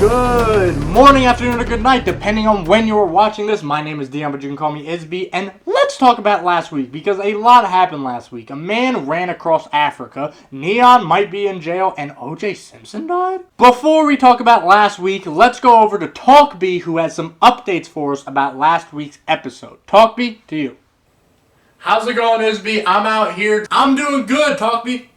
Good morning, afternoon, or good night, depending on when you're watching this. My name is Dion, but you can call me Isby, and let's talk about last week, because a lot happened last week. A man ran across Africa, Neon might be in jail, and O.J. Simpson died? Before we talk about last week, let's go over to Talkby, who has some updates for us about last week's episode. Talkby, to you. How's it going, Isby? I'm out here. I'm doing good, Talkby.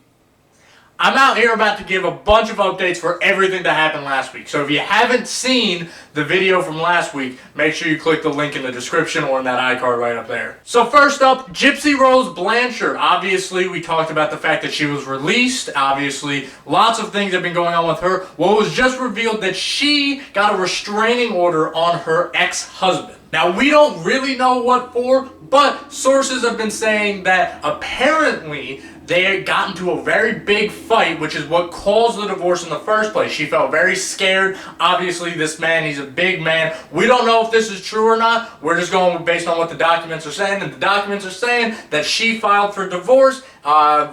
I'm out here about to give a bunch of updates for everything that happened last week. So if you haven't seen the video from last week, make sure you click the link in the description or in that iCard right up there. So first up, Gypsy Rose Blanchard. Obviously, we talked about the fact that she was released. Obviously, lots of things have been going on with her. Well, it was just revealed that she got a restraining order on her ex-husband. Now, we don't really know what for, but sources have been saying that apparently they had gotten into a very big fight, which is what caused the divorce in the first place. She felt very scared. Obviously, this man, he's a big man. We don't know if this is true or not. We're just going based on what the documents are saying. And the documents are saying that she filed for divorce.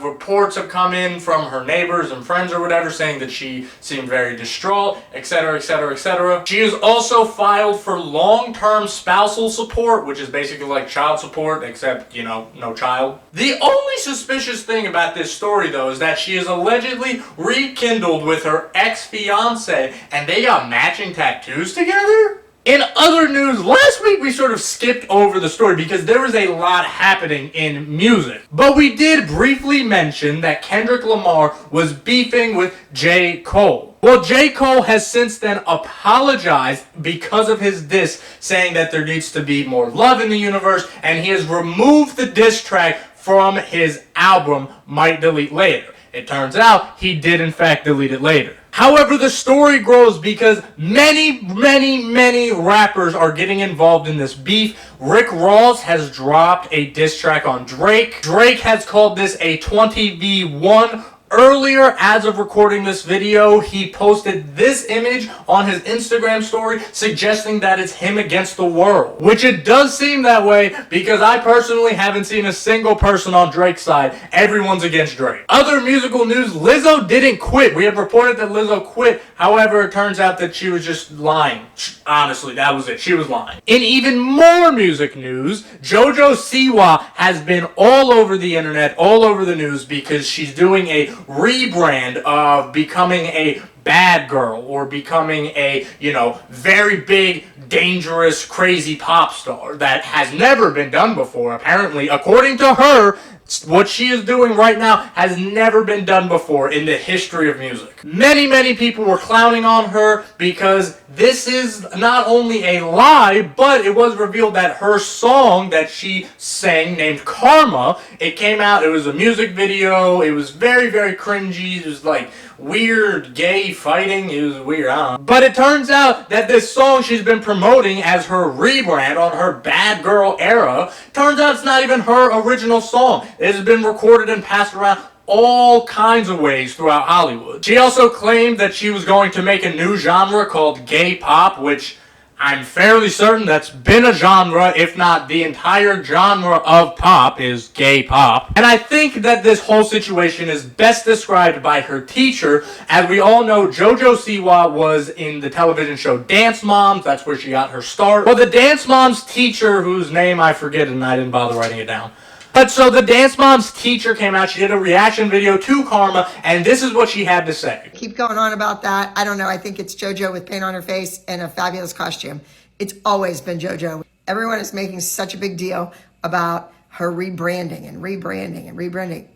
Reports have come in from her neighbors and friends or whatever saying that she seemed very distraught, etc., etc., etc. She has also filed for long-term spousal support, which is basically like child support, except, you know, no child. The only suspicious thing about this story, though, is that she is allegedly rekindled with her ex-fiance, and they got matching tattoos together? In other news, last week we sort of skipped over the story because there was a lot happening in music. But we did briefly mention that Kendrick Lamar was beefing with J. Cole. Well, J. Cole has since then apologized because of his diss, saying that there needs to be more love in the universe, and he has removed the diss track from his album, Might Delete Later. It turns out he did in fact delete it later. However, the story grows because many rappers are getting involved in this beef. Rick Ross has dropped a diss track on Drake. Drake has called this a 20v1. Earlier, as of recording this video, he posted this image on his Instagram story suggesting that it's him against the world. Which it does seem that way because I personally haven't seen a single person on Drake's side. Everyone's against Drake. Other musical news, Lizzo didn't quit. We have reported that Lizzo quit. However, it turns out that she was just lying. Honestly, that was it. She was lying. In even more music news, JoJo Siwa has been all over the internet, all over the news because she's doing a rebrand of becoming a bad girl or becoming a, you know, very big, dangerous, crazy pop star that has never been done before. Apparently, according to her, what she is doing right now has never been done before in the history of music. Many people were clowning on her because this is not only a lie, but it was revealed that her song that she sang named Karma, it came out, it was a music video, it was very cringy, it was like weird gay fighting, it was weird, I don't know. But it turns out that this song she's been promoting as her rebrand on her bad girl era, turns out it's not even her original song. It has been recorded and passed around all kinds of ways throughout Hollywood. She also claimed that she was going to make a new genre called gay pop, which I'm fairly certain that's been a genre, if not the entire genre of pop is gay pop. And I think that this whole situation is best described by her teacher. As we all know, JoJo Siwa was in the television show Dance Moms. That's where she got her start. Well, the Dance Moms teacher, whose name I forget and I didn't bother writing it down. But so the Dance Moms teacher came out, she did a reaction video to Karma, and this is what she had to say. Keep going on about that. I don't know. I think it's JoJo with paint on her face and a fabulous costume. It's always been JoJo. Everyone is making such a big deal about her rebranding and rebranding and rebranding.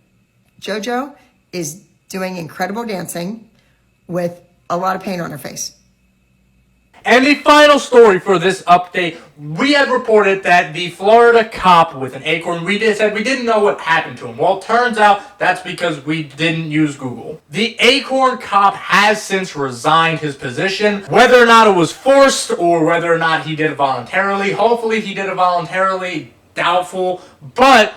JoJo is doing incredible dancing with a lot of paint on her face. And the final story for this update, we had reported that the Florida cop with an acorn, said we didn't know what happened to him. Well, it turns out that's because we didn't use Google. The acorn cop has since resigned his position. Whether or not it was forced or whether or not he did it voluntarily, hopefully he did it voluntarily, doubtful, but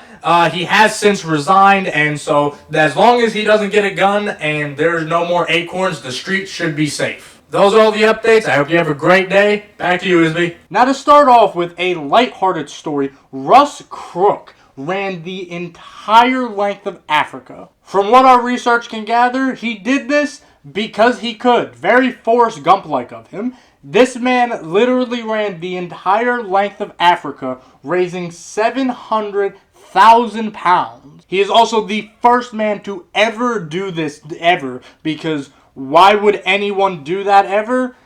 he has since resigned, and so as long as he doesn't get a gun and there's no more acorns, the streets should be safe. Those are all the updates. I hope you have a great day. Back to you, Isby. Now to start off with a lighthearted story, Russ Crook ran the entire length of Africa. From what our research can gather, he did this because he could. Very Forrest Gump-like of him. This man literally ran the entire length of Africa, raising 700,000 pounds. He is also the first man to ever do this, ever, because why would anyone do that ever?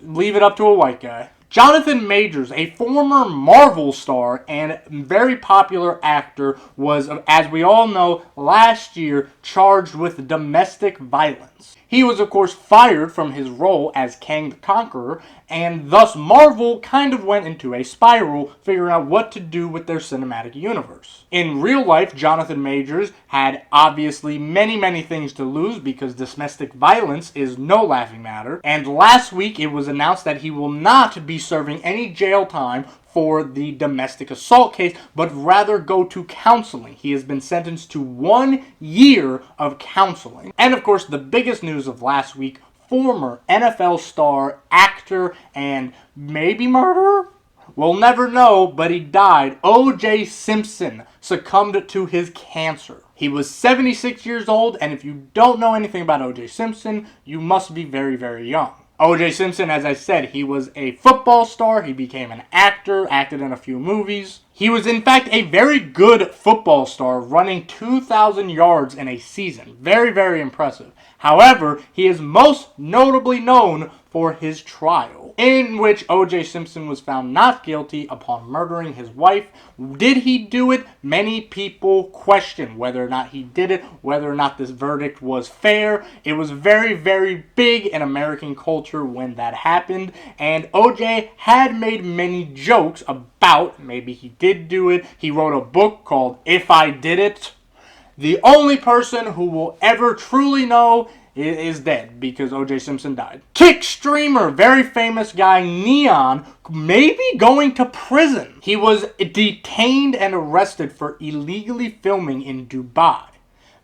Leave it up to a white guy. Jonathan Majors, a former Marvel star and very popular actor, was, as we all know, last year charged with domestic violence. He was, of course, fired from his role as Kang the Conqueror, and thus Marvel kind of went into a spiral figuring out what to do with their cinematic universe. In real life, Jonathan Majors had obviously many things to lose because domestic violence is no laughing matter, and last week it was announced that he will not be serving any jail time for the domestic assault case, but rather go to counseling. He has been sentenced to 1 year of counseling. And of course, the biggest news of last week, former NFL star, actor, and maybe murderer? We'll never know, but he died. O.J. Simpson succumbed to his cancer. He was 76 years old, and if you don't know anything about O.J. Simpson, you must be very young. O.J. Simpson, as I said, he was a football star. He became an actor, acted in a few movies. He was, in fact, a very good football star, running 2,000 yards in a season. Very impressive. However, he is most notably known for his trial, in which O.J. Simpson was found not guilty upon murdering his wife. Did he do it? Many people question whether or not he did it, whether or not this verdict was fair. It was very big in American culture when that happened, and O.J. had made many jokes about maybe he did do it. He wrote a book called If I Did It. The only person who will ever truly know is dead because O.J. Simpson died. Kick streamer, very famous guy, Neon, maybe going to prison. He was detained and arrested for illegally filming in Dubai.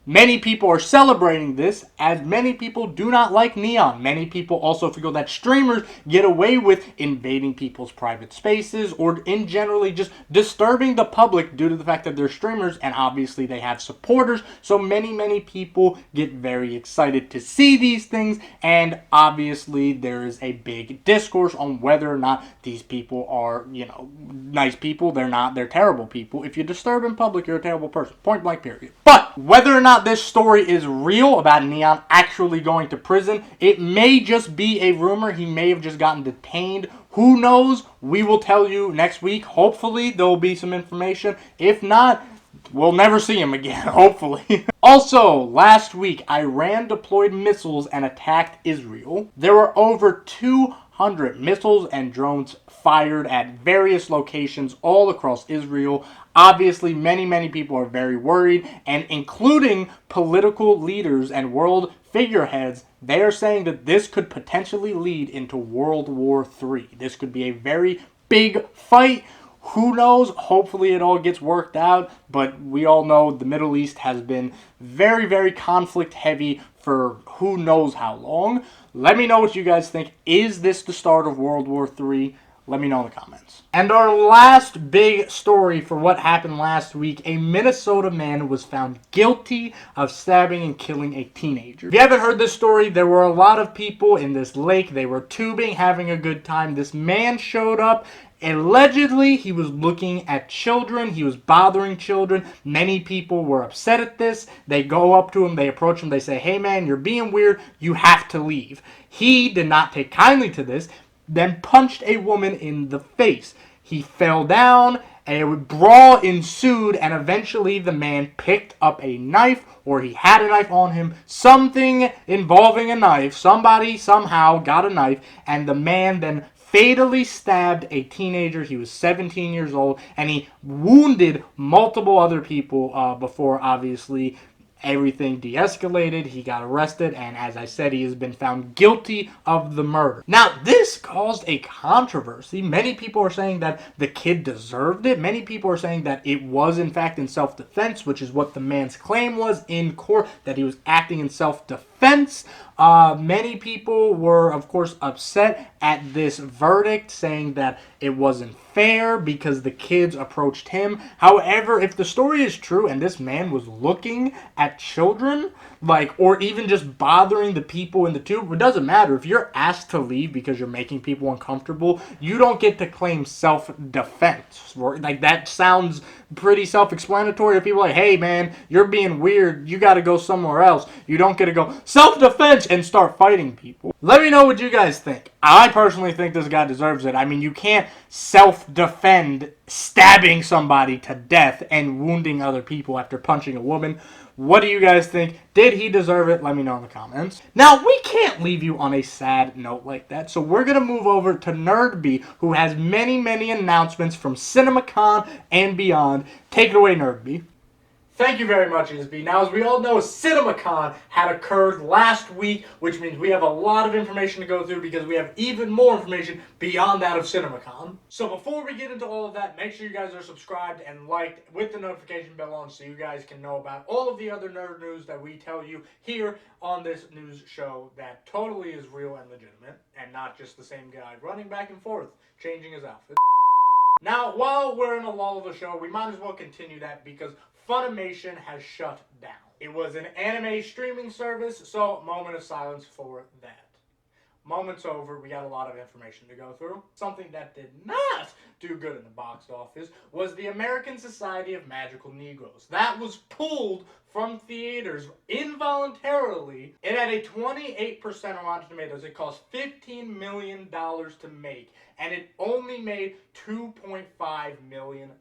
Many people are celebrating this, as many people do not like Neon. Many people also feel that streamers get away with invading people's private spaces or in generally just disturbing the public due to the fact that they're streamers and obviously they have supporters. So many people get very excited to see these things, and obviously there is a big discourse on whether or not these people are, nice people. They're terrible people. If you disturb in public, you're a terrible person. Point blank period. But whether or not this story is real about Neon actually going to prison, it may just be a rumor. He may have just gotten detained. Who knows? We will tell you next week. Hopefully there will be some information. If not, we'll never see him again, hopefully. Also, last week, Iran deployed missiles and attacked Israel. There were over 200 missiles and drones fired at various locations all across Israel. Obviously, many people are very worried, and including political leaders and world figureheads, they are saying that this could potentially lead into World War III. This could be a very big fight. Who knows? Hopefully it all gets worked out, but we all know the Middle East has been very conflict heavy for who knows how long. Let me know what you guys think. Is this the start of World War III? Let me know in the comments. And our last big story for what happened last week, a Minnesota man was found guilty of stabbing and killing a teenager. If you haven't heard this story, there were a lot of people in this lake. They were tubing, having a good time. This man showed up. Allegedly, he was looking at children. He was bothering children. Many people were upset at this. They go up to him. They approach him. They say, "Hey man, you're being weird. You have to leave." He did not take kindly to this, then punched a woman in the face. He fell down, a brawl ensued, and eventually the man picked up a knife, or he had a knife on him, something involving a knife. Somebody somehow got a knife, and the man then fatally stabbed a teenager. He was 17 years old, and he wounded multiple other people before, obviously, everything de-escalated. He got arrested, and as I said, he has been found guilty of the murder. Now, this caused a controversy. Many people are saying that the kid deserved it. Many people are saying that it was, in fact, in self-defense, which is what the man's claim was in court, that he was acting in self-defense. self-defense. Many people were, of course, upset at this verdict, saying that it wasn't fair because the kids approached him. However, if the story is true and this man was looking at children, like, or even just bothering the people in the tube, it doesn't matter. If you're asked to leave because you're making people uncomfortable, you don't get to claim self-defense. Like, that sounds pretty self-explanatory. If people are like, hey man, you're being weird, you gotta go somewhere else, you don't get to go self-defense and start fighting people. Let me know what you guys think. I personally think this guy deserves it. I mean, you can't self-defend stabbing somebody to death and wounding other people after punching a woman. What do you guys think? Did he deserve it? Let me know in the comments. Now, we can't leave you on a sad note like that, so we're going to move over to NerdB, who has many, many announcements from CinemaCon and beyond. Take it away, NerdB. Thank you very much, ESB. Now, as we all know, CinemaCon had occurred last week, which means we have a lot of information to go through because we have even more information beyond that of CinemaCon. So before we get into all of that, make sure you guys are subscribed and liked with the notification bell on so you guys can know about all of the other nerd news that we tell you here on this news show that totally is real and legitimate and not just the same guy running back and forth, changing his outfit. Now, while we're in a lull of the show, we might as well continue that because Funimation has shut down. It was an anime streaming service, so moment of silence for that. Moment's over, we got a lot of information to go through. Something that did not do good in the box office was the American Society of Magical Negroes. That was pulled from theaters involuntarily. It had a 28% on Rotten Tomatoes. It cost $15 million to make, and it only made $2.5 million.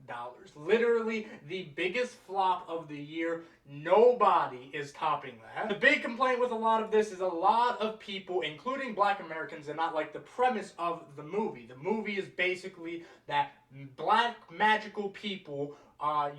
Literally the biggest flop of the year. Nobody is topping that. The big complaint with a lot of this is a lot of people, including Black Americans, did not like the premise of the movie. The movie is basically that black magical people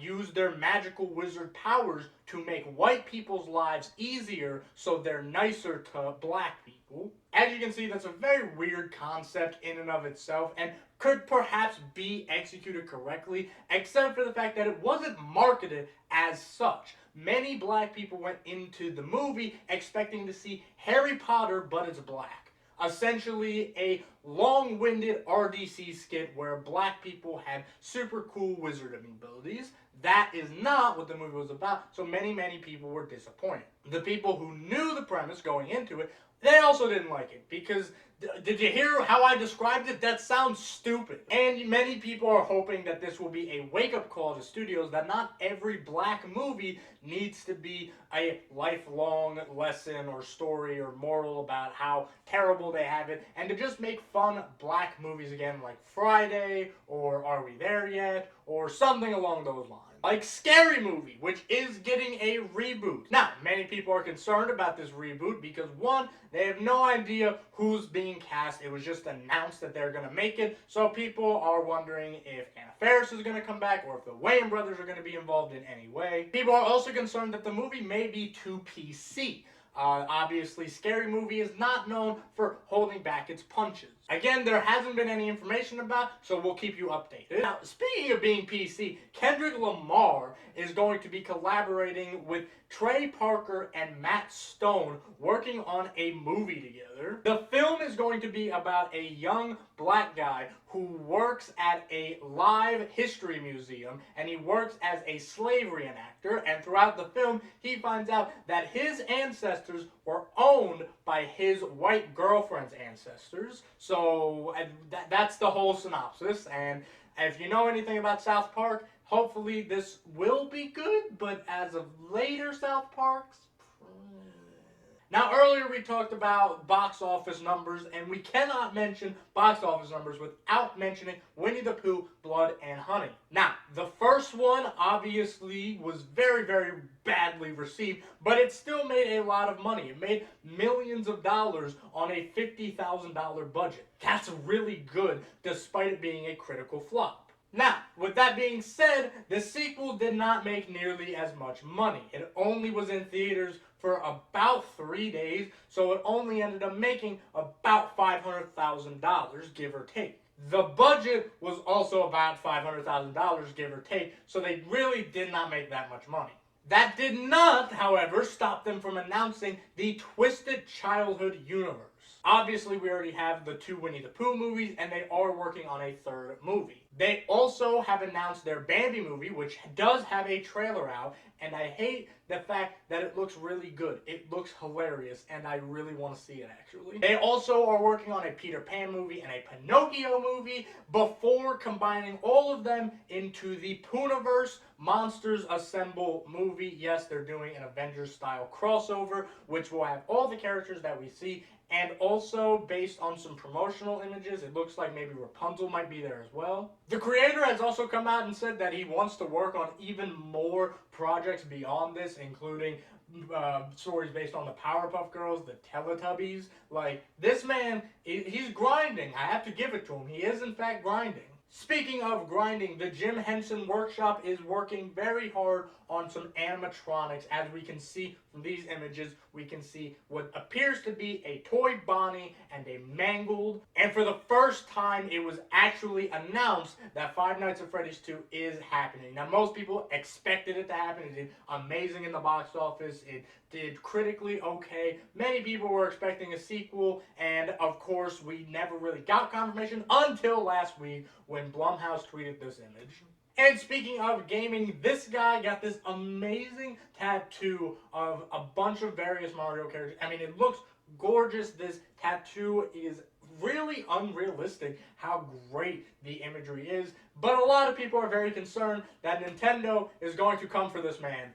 use their magical wizard powers to make white people's lives easier so they're nicer to black people. As you can see, that's a very weird concept in and of itself and could perhaps be executed correctly, except for the fact that it wasn't marketed as such. Many black people went into the movie expecting to see Harry Potter, but it's black. Essentially a long-winded RDC skit where black people had super cool wizarding abilities. That is not what the movie was about, so many people were disappointed. The people who knew the premise going into it, they also didn't like it because did you hear how I described it? That sounds stupid. And many people are hoping that this will be a wake-up call to studios that not every black movie needs to be a lifelong lesson or story or moral about how terrible they have it, and to just make fun black movies again like Friday or Are We There Yet or something along those lines. Like Scary Movie, which is getting a reboot. Now, many people are concerned about this reboot because, one, they have no idea who's being cast. It was just announced that they're going to make it, so people are wondering if Anna Faris is going to come back or if the Wayans brothers are going to be involved in any way. People are also concerned that the movie may be too PC. Obviously, Scary Movie is not known for holding back its punches. Again, there hasn't been any information about, so we'll keep you updated. Now, speaking of being PC, Kendrick Lamar is going to be collaborating with Trey Parker and Matt Stone working on a movie together. The film is going to be about a young black guy who works at a live history museum, and he works as a slavery enactor, and throughout the film, he finds out that his ancestors were owned by his white girlfriend's ancestors. So that's the whole synopsis, and if you know anything about South Park, hopefully this will be good, but as of later South Parks... Now, earlier we talked about box office numbers, and we cannot mention box office numbers without mentioning Winnie the Pooh, Blood and Honey. Now, the first one obviously was very badly received, but it still made a lot of money. It made millions of dollars on a $50,000 budget. That's really good, despite it being a critical flop. Now, with that being said, the sequel did not make nearly as much money. It only was in theaters for about 3 days, so it only ended up making about $500,000, give or take. The budget was also about $500,000, give or take, so they really did not make that much money. That did not, however, stop them from announcing the Twisted Childhood universe. Obviously, we already have the 2 Winnie the Pooh movies, and they are working on a 3rd movie. They also have announced their Bambi movie, which does have a trailer out, and I hate the fact that it looks really good. It looks hilarious, and I really want to see it, actually. They also are working on a Peter Pan movie and a Pinocchio movie before combining all of them into the Poohniverse Monsters Assemble movie. Yes, they're doing an Avengers-style crossover, which will have all the characters that we see. And also, based on some promotional images, it looks like maybe Rapunzel might be there as well. The creator has also come out and said that he wants to work on even more projects beyond this, including stories based on the Powerpuff Girls, the Teletubbies. Like, this man, he's grinding. I have to give it to him. He is, in fact, grinding. Speaking of grinding, the Jim Henson Workshop is working very hard on some animatronics. As we can see from these images, we can see what appears to be a toy Bonnie and a Mangled. And for the first time, it was actually announced that Five Nights at Freddy's 2 is happening. Now, most people expected it to happen. It did amazing in the box office. It did critically okay. Many people were expecting a sequel, and of course, we never really got confirmation until last week when Blumhouse tweeted this image. And speaking of gaming, this guy got this amazing tattoo of a bunch of various Mario characters. I mean, it looks gorgeous. This tattoo is really unrealistic how great the imagery is. But a lot of people are very concerned that Nintendo is going to come for this man,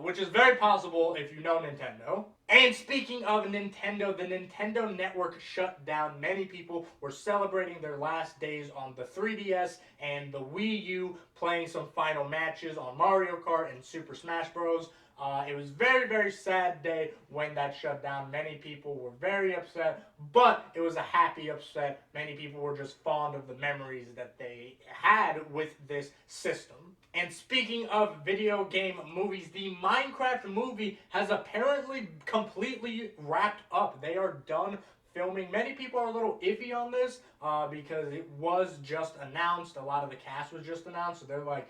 which is very possible if you know Nintendo. And speaking of Nintendo, the Nintendo Network shut down. Many people were celebrating their last days on the 3DS and the Wii U, playing some final matches on Mario Kart and Super Smash Bros. It was a very, very sad day when that shut down. Many people were very upset, but it was a happy upset. Many people were just fond of the memories that they had with this system. And speaking of video game movies, the Minecraft movie has apparently completely wrapped up. They are done filming. Many people are a little iffy on this because it was just announced. A lot of the cast was just announced, so they're like,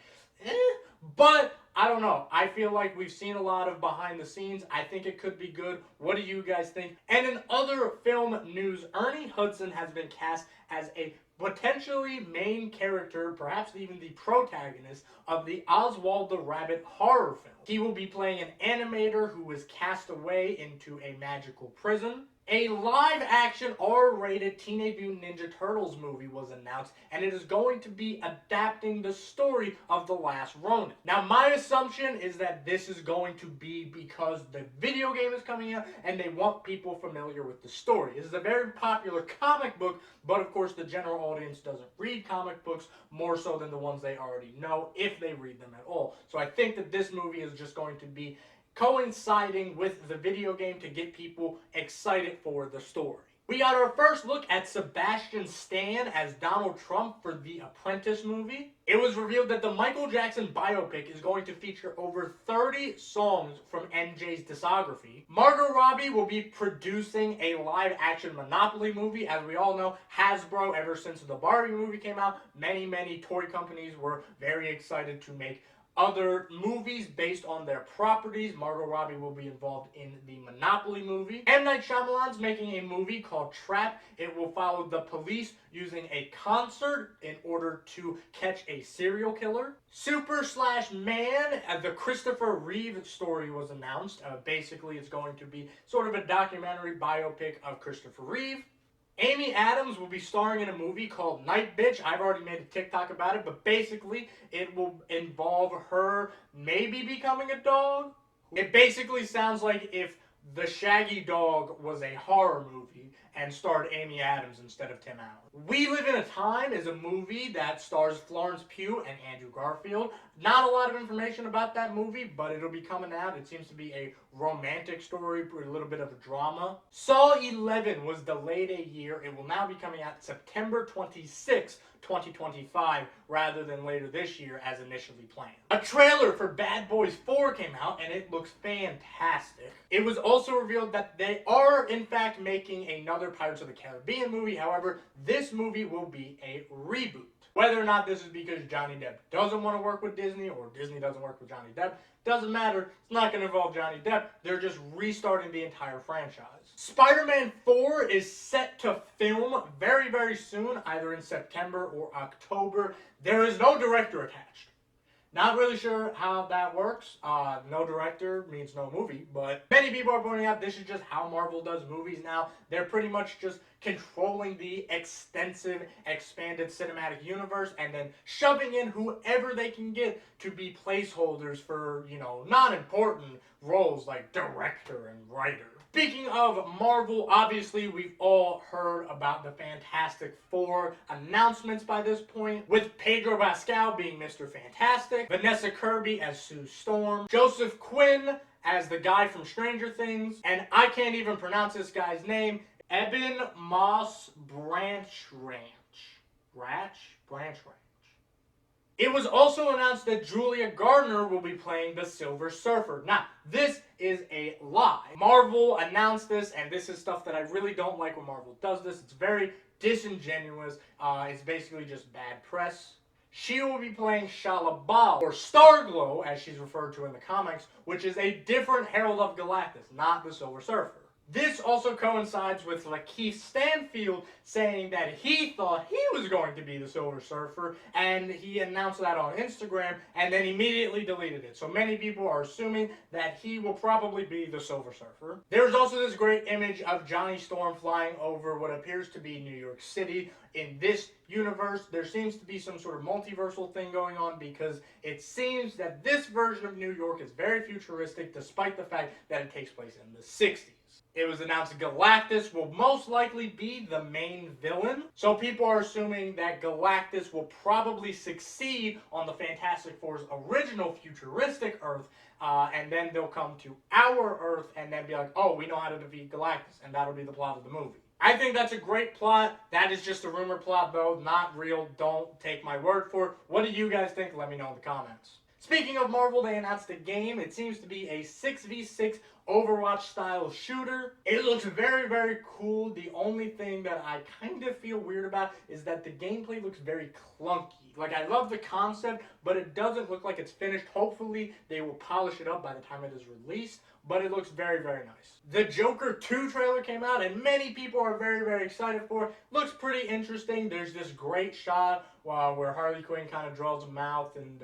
but I don't know. I feel like we've seen a lot of behind the scenes. I think it could be good. What do you guys think? And in other film news, Ernie Hudson has been cast as a potentially main character, perhaps even the protagonist of the Oswald the Rabbit horror film. He will be playing an animator who is cast away into a magical prison. A live-action R-rated Teenage Mutant Ninja Turtles movie was announced, and it is going to be adapting the story of The Last Ronin. Now, my assumption is that this is going to be because the video game is coming out, and they want people familiar with the story. This is a very popular comic book, but of course the general audience doesn't read comic books more so than the ones they already know, if they read them at all. So I think that this movie is just going to be coinciding with the video game to get people excited for the story. We got our first look at Sebastian Stan as Donald Trump for the Apprentice movie. It was revealed that the Michael Jackson biopic is going to feature over 30 songs from MJ's discography. Margot Robbie will be producing a live-action Monopoly movie. As we all know, Hasbro, ever since the Barbie movie came out, many toy companies were very excited to make other movies based on their properties. Margot Robbie will be involved in the Monopoly movie. M. Night Shyamalan's making a movie called Trap. It will follow the police using a concert in order to catch a serial killer. Super/Man, the Christopher Reeve story was announced. Basically, it's going to be sort of a documentary biopic of Christopher Reeve. Amy Adams will be starring in a movie called Night Bitch. I've already made a TikTok about it, but basically it will involve her maybe becoming a dog. It basically sounds like if The Shaggy Dog was a horror movie and starred Amy Adams instead of Tim Allen. We Live in a Time is a movie that stars Florence Pugh and Andrew Garfield. Not a lot of information about that movie, but it'll be coming out. It seems to be a romantic story, a little bit of a drama. Saw 11 was delayed a year. It will now be coming out September 26, 2025, rather than later this year as initially planned. A trailer for Bad Boys 4 came out, and it looks fantastic. It was also revealed that they are, in fact, making another Pirates of the Caribbean movie. However, this movie will be a reboot. Whether or not this is because Johnny Depp doesn't want to work with Disney or Disney doesn't work with Johnny Depp, doesn't matter. It's not going to involve Johnny Depp. They're just restarting the entire franchise. Spider-Man 4 is set to film very, very soon, either in September or October. There is no director attached. Not really sure how that works. No director means no movie, but many people are pointing out this is just how Marvel does movies now. They're pretty much just controlling the extensive, expanded cinematic universe and then shoving in whoever they can get to be placeholders for, non-important roles like director and writer. Speaking of Marvel, obviously we've all heard about the Fantastic Four announcements by this point, with Pedro Pascal being Mr. Fantastic, Vanessa Kirby as Sue Storm, Joseph Quinn as the guy from Stranger Things, and I can't even pronounce this guy's name, Eben Moss Branch. It was also announced that Julia Gardner will be playing the Silver Surfer. Now, this is a lie. Marvel announced this, and this is stuff that I really don't like when Marvel does this. It's very disingenuous. It's basically just bad press. She will be playing Shalla-Bal, or Starglow, as she's referred to in the comics, which is a different Herald of Galactus, not the Silver Surfer. This also coincides with Lakeith Stanfield saying that he thought he was going to be the Silver Surfer, and he announced that on Instagram and then immediately deleted it. So many people are assuming that he will probably be the Silver Surfer. There's also this great image of Johnny Storm flying over what appears to be New York City. In this universe, there seems to be some sort of multiversal thing going on because it seems that this version of New York is very futuristic despite the fact that it takes place in the 60s. It was announced Galactus will most likely be the main villain. So people are assuming that Galactus will probably succeed on the Fantastic Four's original futuristic Earth, and then they'll come to our Earth and then be like, oh, we know how to defeat Galactus, and that'll be the plot of the movie. I think that's a great plot. That is just a rumor plot, though, not real. Don't take my word for it. What do you guys think? Let me know in the comments. Speaking of Marvel, they announced a game. It seems to be a 6v6 Overwatch-style shooter. It looks very, very cool. The only thing that I kind of feel weird about is that the gameplay looks very clunky. Like, I love the concept, but it doesn't look like it's finished. Hopefully, they will polish it up by the time it is released, but it looks very, very nice. The Joker 2 trailer came out, and many people are very, very excited for it. Looks pretty interesting. There's this great shot where Harley Quinn kind of draws a mouth, and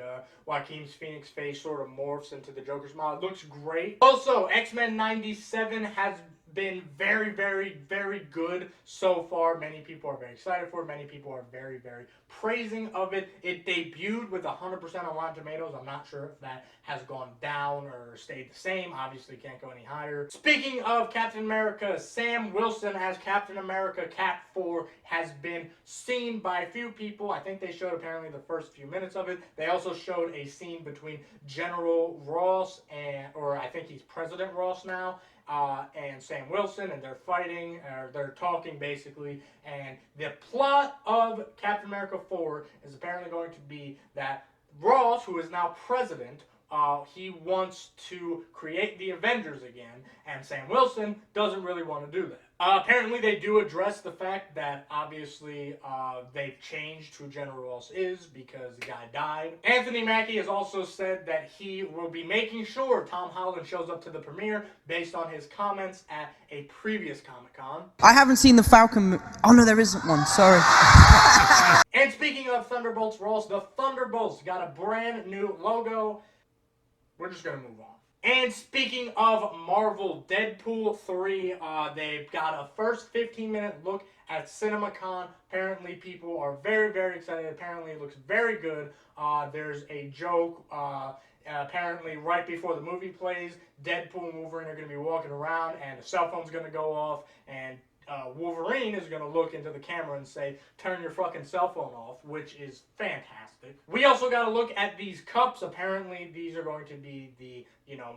Joaquin Phoenix's face sort of morphs into the Joker's mouth. It looks great. Also, X-Men 97 has been very, very, very good so far. Many people are very excited for it. Many people are very, very praising of it. It debuted with 100% on Rotten Tomatoes. I'm not sure if that has gone down or stayed the same. Obviously can't go any higher. Speaking of Captain America, Sam Wilson as Captain America Cap 4 has been seen by a few people. I think they showed apparently the first few minutes of it. They also showed a scene between General Ross or I think he's President Ross now, and Sam Wilson, and they're fighting, or they're talking basically, and the plot of Captain America 4 is apparently going to be that Ross, who is now president, he wants to create the Avengers again, and Sam Wilson doesn't really want to do that. Apparently they do address the fact that obviously they've changed who General Ross is because the guy died. Anthony Mackie has also said that he will be making sure Tom Holland shows up to the premiere based on his comments at a previous Comic-Con. I haven't seen the Falcon. Oh no, there isn't one. Sorry. And speaking of Thunderbolts Ross, the Thunderbolts got a brand new logo. We're just going to move on. And speaking of Marvel, Deadpool 3, they've got a first 15-minute look at CinemaCon. Apparently people are very, very excited. Apparently it looks very good. There's a joke. Apparently right before the movie plays, Deadpool and Wolverine are going to be walking around and the cell phone's going to go off, and Wolverine is going to look into the camera and say, turn your fucking cell phone off, which is fantastic. We also got to look at these cups. Apparently these are going to be the,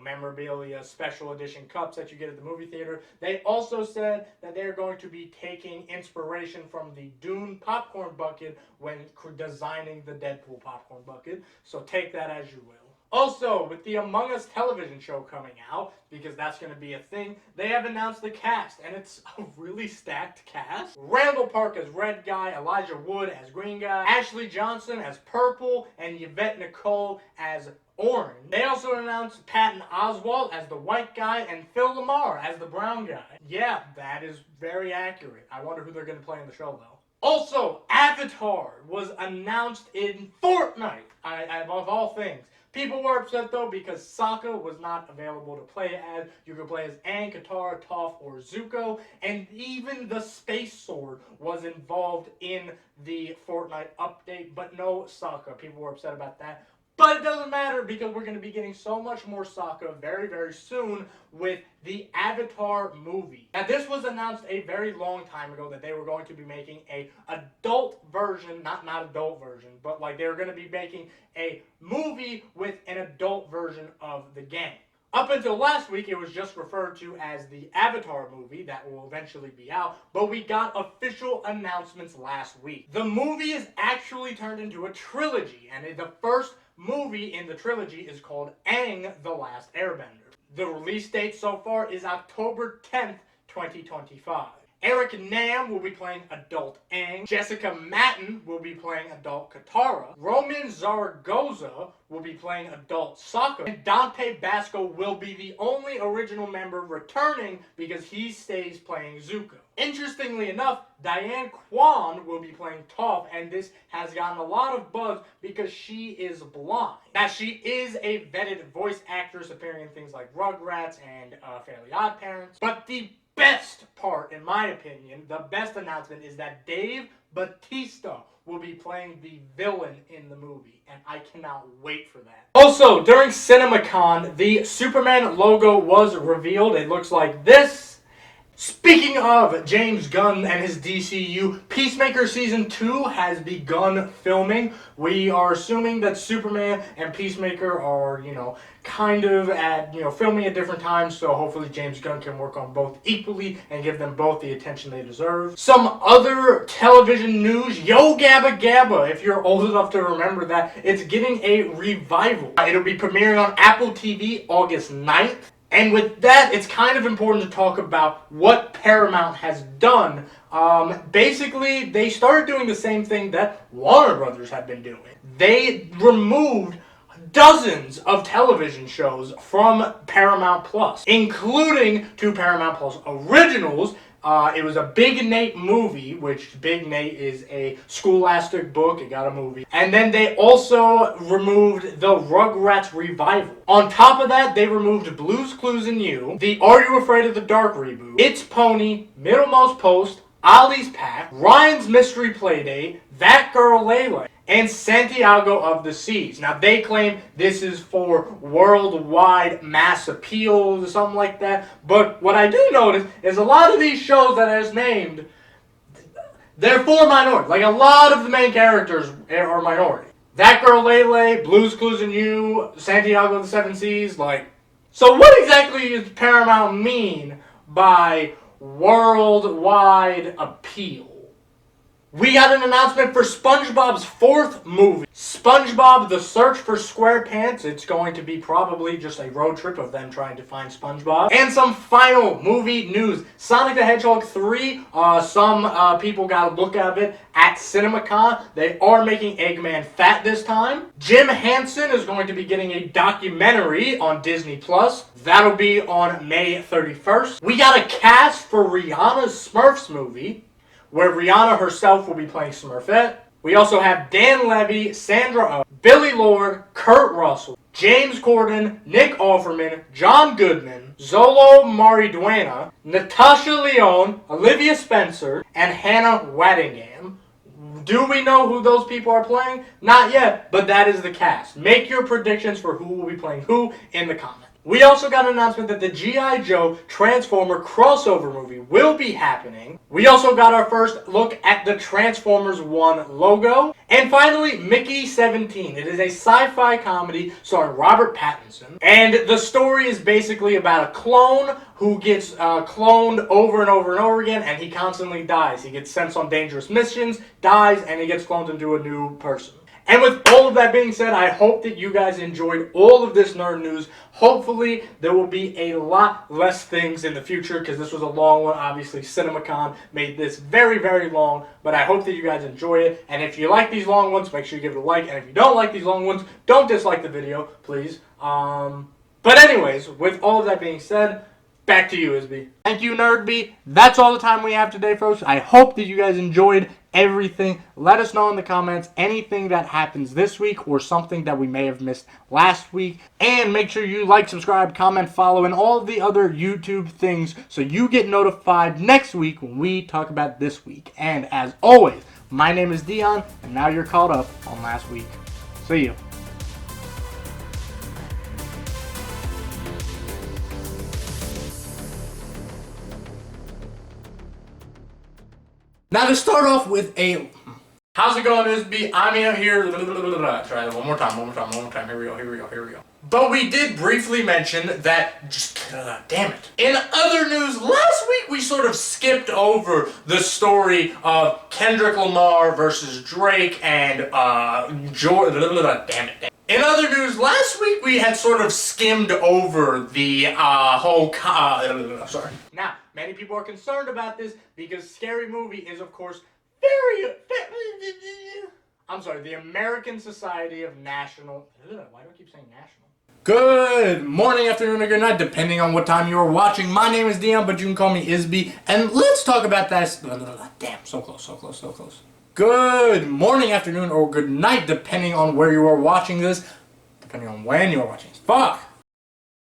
memorabilia special edition cups that you get at the movie theater. They also said that they're going to be taking inspiration from the Dune popcorn bucket when designing the Deadpool popcorn bucket. So take that as you will. Also, with the Among Us television show coming out, because that's going to be a thing, they have announced the cast, and it's a really stacked cast. Randall Park as Red Guy, Elijah Wood as Green Guy, Ashley Johnson as Purple, and Yvette Nicole as Orange. They also announced Patton Oswalt as the White Guy and Phil Lamar as the Brown Guy. Yeah, that is very accurate. I wonder who they're going to play in the show, though. Also, Avatar was announced in Fortnite, of all things. People were upset though because Sokka was not available to play as. You could play as Aang, Katara, Toph, or Zuko, and even the Space Sword was involved in the Fortnite update, but no Sokka. People were upset about that. But it doesn't matter because we're going to be getting so much more Sokka very, very soon with the Avatar movie. Now, this was announced a very long time ago that they were going to be making a adult version, not adult version, but like they were going to be making a movie with an adult version of the game. Up until last week, it was just referred to as the Avatar movie that will eventually be out, but we got official announcements last week. The movie is actually turned into a trilogy, and the first movie in the trilogy is called Aang, The Last Airbender. The release date so far is October 10th, 2025. Eric Nam will be playing adult Aang. Jessica Matten will be playing adult Katara. Roman Zaragoza will be playing adult Sokka. And Dante Basco will be the only original member returning because he stays playing Zuko. Interestingly enough, Diane Kwan will be playing Toph, and this has gotten a lot of buzz because she is blind. Now, she is a vetted voice actress appearing in things like Rugrats and Fairly Odd Parents, but the best part, in my opinion, the best announcement is that Dave Bautista will be playing the villain in the movie, and I cannot wait for that. Also, during CinemaCon, the Superman logo was revealed. It looks like this. Speaking of James Gunn and his DCU, Peacemaker Season 2 has begun filming. We are assuming that Superman and Peacemaker are, kind of at, filming at different times, so hopefully James Gunn can work on both equally and give them both the attention they deserve. Some other television news, Yo Gabba Gabba, if you're old enough to remember that, it's getting a revival. It'll be premiering on Apple TV August 9th. And with that, it's kind of important to talk about what Paramount has done. Basically, they started doing the same thing that Warner Brothers had been doing. They removed dozens of television shows from Paramount Plus, including two Paramount Plus originals. It was a Big Nate movie, which Big Nate is a Scholastic book. It got a movie. And then they also removed the Rugrats revival. On top of that, they removed Blue's Clues and You, the Are You Afraid of the Dark reboot, It's Pony, Middlemost Post, Ollie's Pack, Ryan's Mystery Playdate, That Girl Lele, and Santiago of the Seas. Now, they claim this is for worldwide mass appeal or something like that. But what I do notice is a lot of these shows that I just named, they're for minorities. Like, a lot of the main characters are minority. That Girl Lele, Blue's Clues and You, Santiago of the Seven Seas, So what exactly does Paramount mean by worldwide appeal? We got an announcement for SpongeBob's fourth movie, SpongeBob The Search for SquarePants. It's going to be probably just a road trip of them trying to find SpongeBob. And some final movie news. Sonic the Hedgehog 3, some people got a look at it at CinemaCon. They are making Eggman fat this time. Jim Henson is going to be getting a documentary on Disney+. That'll be on May 31st. We got a cast for Rihanna's Smurfs movie, where Rihanna herself will be playing Smurfette. We also have Dan Levy, Sandra Oh, Billy Lord, Kurt Russell, James Corden, Nick Offerman, John Goodman, Zolo Mariduena, Natasha Lyonne, Olivia Spencer, and Hannah Waddingham. Do we know who those people are playing? Not yet, but that is the cast. Make your predictions for who will be playing who in the comments. We also got an announcement that the G.I. Joe Transformer crossover movie will be happening. We also got our first look at the Transformers 1 logo. And finally, Mickey 17. It is a sci-fi comedy starring Robert Pattinson. And the story is basically about a clone who gets cloned over and over and over again, and he constantly dies. He gets sent on dangerous missions, dies, and he gets cloned into a new person. And with all of that being said, I hope that you guys enjoyed all of this nerd news. Hopefully, there will be a lot less things in the future because this was a long one. Obviously, CinemaCon made this very, very long, but I hope that you guys enjoy it. And if you like these long ones, make sure you give it a like. And if you don't like these long ones, don't dislike the video, please. But anyways, with all of that being said, back to you, Isby. Thank you, NerdB. That's all the time we have today, folks. I hope that you guys enjoyed everything. Let us know in the comments anything that happens this week or something that we may have missed last week. And make sure you like, subscribe, comment, follow, and all of the other YouTube things so you get notified next week when we talk about this week. And as always, my name is Dion, and now you're caught up on last week. See you. Now to start off with a... How's it going, Isby? I'm out here... Try that one more time. Here we go. But we did briefly mention that... damn it. In other news, last week we sort of skipped over the story of Kendrick Lamar versus Drake and damn it. In other news, last week we had sort of skimmed over the whole... sorry. Now, many people are concerned about this because Scary Movie is, of course, the American Society of National... Why do I keep saying national? Good morning, afternoon, or good night, depending on what time you are watching. My name is Dion, but you can call me Isby. And let's talk about that... Damn, so close. Good morning, afternoon, or good night, depending on where you are watching this. Depending on when you are watching this. Fuck!